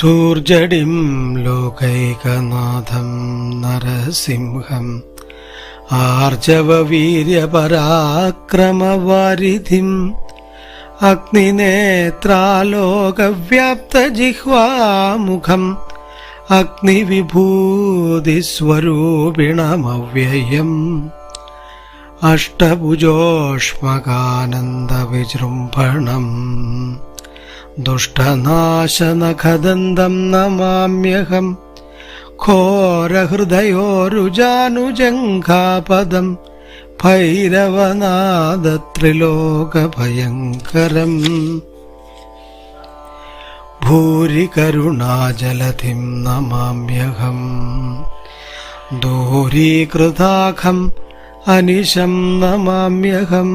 ധൂർജടിം ലോകൈകനാഥം നരസിംഹം ആർജവവീര്യപരാക്രമവാരിധിം അഗ്നിനേത്രാലോകവ്യാപ്തജിഹ്വാമുഖം അഗ്നിവിഭൂതിസ്വരൂപിണമവ്യയം അഷ്ടഭുജോഷ്മകാനന്ദവിജൃംഭണം ദുഷ്ടനാശനഖദന്തം നമാമ്യഹം ഘോരഹൃദയോരുജാനുജംഘാപദം ഭൈരവനാദത്രിലോകഭയങ്കരം ഭൂരികരുണാജലധിം നമാമ്യഹം ദൂരീകൃതാഖം അനിശം നമാമ്യഹം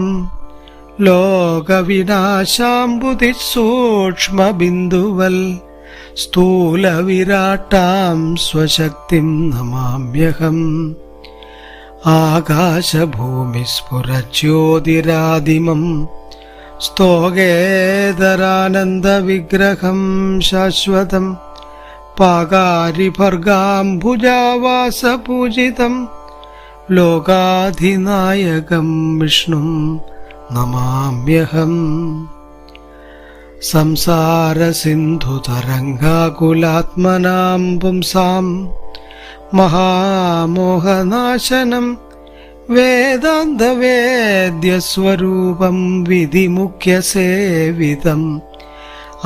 ലോകവിനാശാംബുധിസൂക്ഷ്മബിന്ദുവൽ സ്ഥൂലവിരാട്ടാം സ്വശക്തിം നമാമ്യഹം ആകാശഭൂമിസ്ഫുരജ്യോതിരാദിമം സ്തോകേതരാനന്ദവിഗ്രഹം ശാശ്വതം പാകാരിഭർഗാംബുജാവാസപൂജിതം ലോകാധിനായകം വിഷ്ണും നമാമ്യഹം സംസാരസിന്ധുതരംഗാകുലാത്മനാം പുംസാം മഹാമോഹനാശനം വേദാന്തവേദ്യസ്വരൂപം വിധിമുഖ്യസേവിതം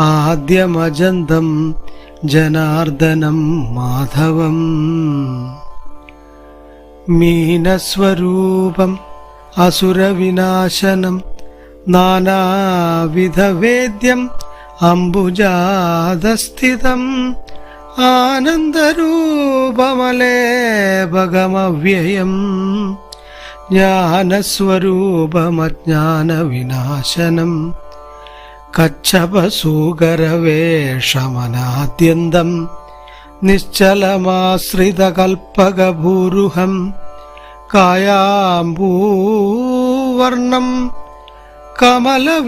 ആദ്യമജന്തം ജനാർദ്ദനം മാധവം മീനസ്വരൂപം അസുരവിനാശനം നാനാവിധവേദ്യം അംബുജാതസ്ഥിതം ആനന്ദരൂപമലേപകമവ്യയം ജ്ഞാനസ്വരൂപമജ്ഞാനവിനാശനം കച്ഛപസൂകരവേഷമനാദ്യന്തം നിശ്ചലമാശ്രിതകൽപ്പകഭൂരുഹം കായാംബൂവർണം കമലവിലോചനം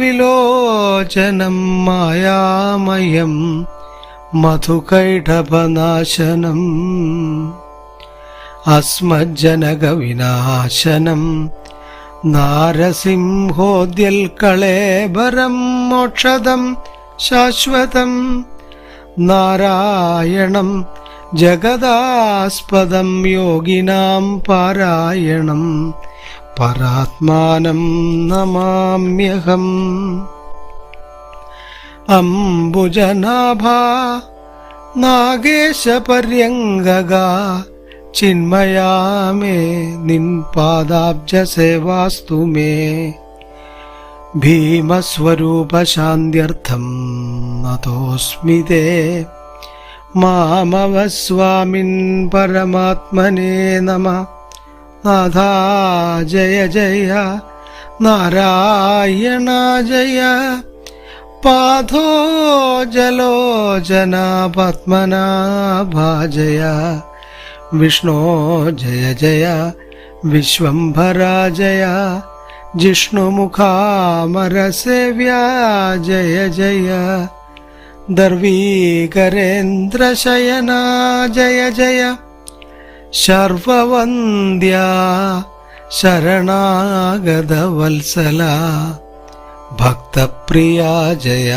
മായാമയം മധുകൈടഭനാശനം അസ്മജ്ജനകവിനാശനം നാരസിംഹോദ്യൽകളേബരം മോക്ഷദം ശാശ്വതം നാരായണം ജഗദാസ്പദം യോഗിനാം പാരായണം പരാത്മാനം നമാമ്യഹം അംബുജനാഭാ നാഗേശപര്യങ്കഗാ ചിന്മയാമേ നിൻ പാദാബ്ജസേവാസ്തു മേ ഭീമസ്വരൂപശാന്ത്യർത്ഥം നതോസ്മി തേ മാമവസ്വാമിൻ പരമാത്മനേ നമഃ നാഥാ ജയ ജയ നാരായണ ജയ പാദോ ജലോചന പത്മനാഭാ ജയ വിഷ്ണോ ജയ ജയ വിശ്വംഭരാ ജയ ജിഷ്ണുമുഖാമരസേവ്യാ ജയ ജയ ദർവീകരേന്ദ്രശയനാ ജയ ജയ ശർവവന്ദ്യാ ശരണാഗതവത്സല ഭക്തപ്രിയാ ജയ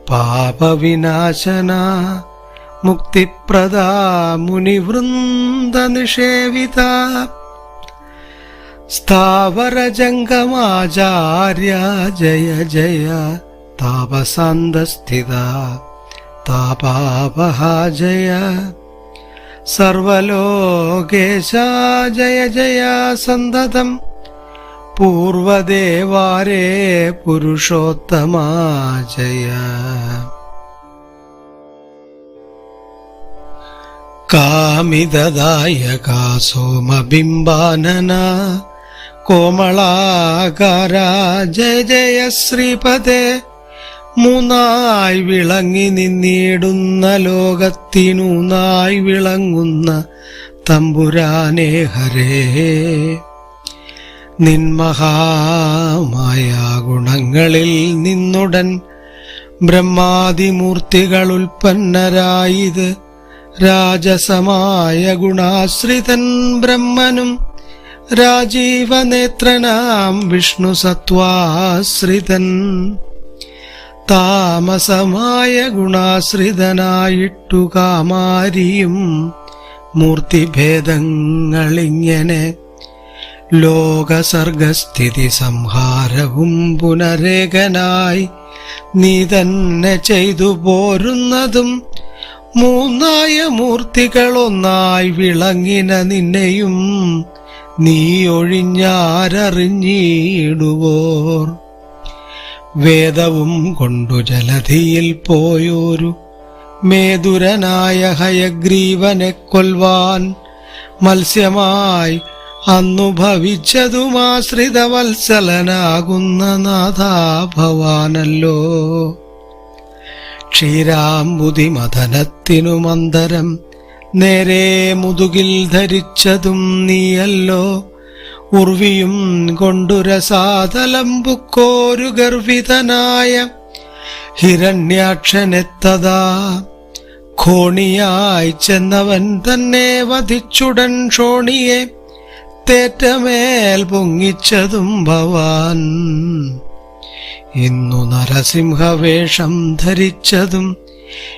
പാപവിനാശന മുക്തിപ്രദാ മുനിവൃന്ദനിഷേവിത സ്ഥാവരജംഗമാചാര്യ ജയ ജയ താപസാന്തസ്ഥിത താപാപഹാ ജയ സർവലോകേശ ജയ ജയ സന്തതം പൂർവദേവാരേ പുരുഷോത്തമാ ജയ കാമിദദായകാ സോമബിംബാനന കോമളാകാരാ ജയ ജയ ശ്രീപദേ മൂന്നായി വിളങ്ങി നിന്നിടുന്ന ലോകത്തിനൂന്നായി വിളങ്ങുന്ന തമ്പുരാനേ ഹരേ നിൻമഹാമായ ഗുണങ്ങളിൽ നിന്നുടൻ ബ്രഹ്മാദിമൂർത്തികൾ ഉൽപ്പന്നരായത് രാജസമായ ഗുണാശ്രിതൻ ബ്രഹ്മനും രാജീവനേത്രനാം വിഷ്ണു സത്വാശ്രിതൻ താമസമായ ഗുണാശ്രിതനായിട്ടു കാമാരിയും മൂർത്തിഭേദങ്ങളിങ്ങനെ ലോകസർഗസ്ഥിതി സംഹാരവും പുനരേകനായി നീ തന്നെ ചെയ്തു പോരുന്നതും മൂന്നായ മൂർത്തികളൊന്നായി വിളങ്ങിന നിന്നെയും നീ ഒഴിഞ്ഞാരറിഞ്ഞിടുവോർ. വേദവും കൊണ്ടു ജലധിയിൽ പോയോരു മേതുരനായ ഹയഗ്രീവനെ കൊൽവാൻ മത്സ്യമായി അന്നു ഭവിച്ചതുമാശ്രിതവത്സലനാകുന്ന നാഥാ ഭവാനല്ലോ. ക്ഷീരാംബുധി മഥനത്തിനു മന്ദരം നേരെ മുതുകിൽ ധരിച്ചതും നീയല്ലോ. ഉർവിയും കൊണ്ടു രസാതലമ്പുക്കോരു ഗർഭിതനായ ഹിരണ്യാക്ഷനെത്തതാ ഖോണിയായി ചെന്നവൻ തന്നെ വധിച്ചുടൻ ഷോണിയെ തേറ്റമേൽ പൊങ്ങിച്ചതും ഭവാൻ. ഇന്നു നരസിംഹവേഷം ധരിച്ചതും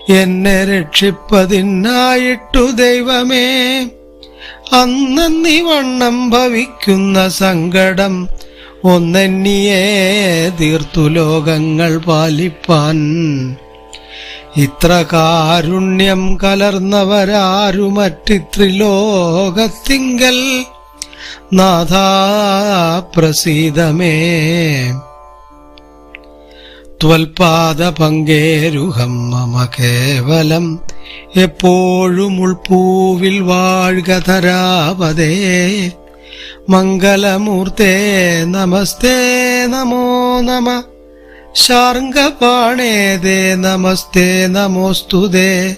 എന്നെ രക്ഷിപ്പതിനായിട്ടു ദൈവമേ. അന്നീ വണ്ണം ഭവിക്കുന്ന സങ്കടം ഒന്നെന്നിയേ തീർത്തു ലോകങ്ങൾ പാലിപ്പാൻ. ഇത്ര കാരുണ്യം കലർന്നവരാരു മറ്റിത്രിലോകത്തിങ്കൽ നാഥാ പ്രസീദമേ. ത്വൽപാദപങ്കേരുഹം മമ കേവലം എപ്പോഴും ഉൾപ്പൂവിൽ വാഴ്ക ധരാപദേ. മംഗലമൂർത്തേ നമസ്തേ നമോ നമ. ശാർംഗപാണേതേ നമസ്തേ നമോസ്തുതേ.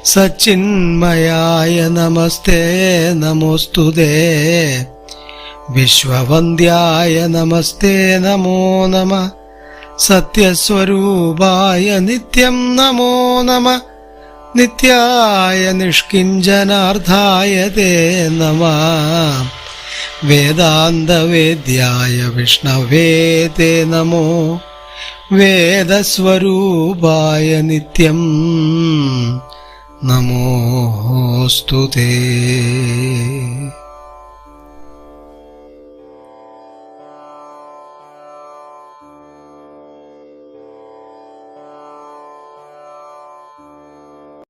സച്ചിന്മയായ നമസ്തേ നമോസ്തുതേ. വിശ്വവന്ദ്യായ നമസ്തേ നമോ നമ. സത്യസ്വരൂപായ നിത്യം നമോ നമ. നിത്യായ നിഷ്കിഞ്ചനാർത്ഥായ തേ നമഃ. വേദാന്തവേദ്യായ വിഷ്ണവേ തേ നമോ. വേദസ്വരൂപായ നിത്യം നമോസ്തുതേ.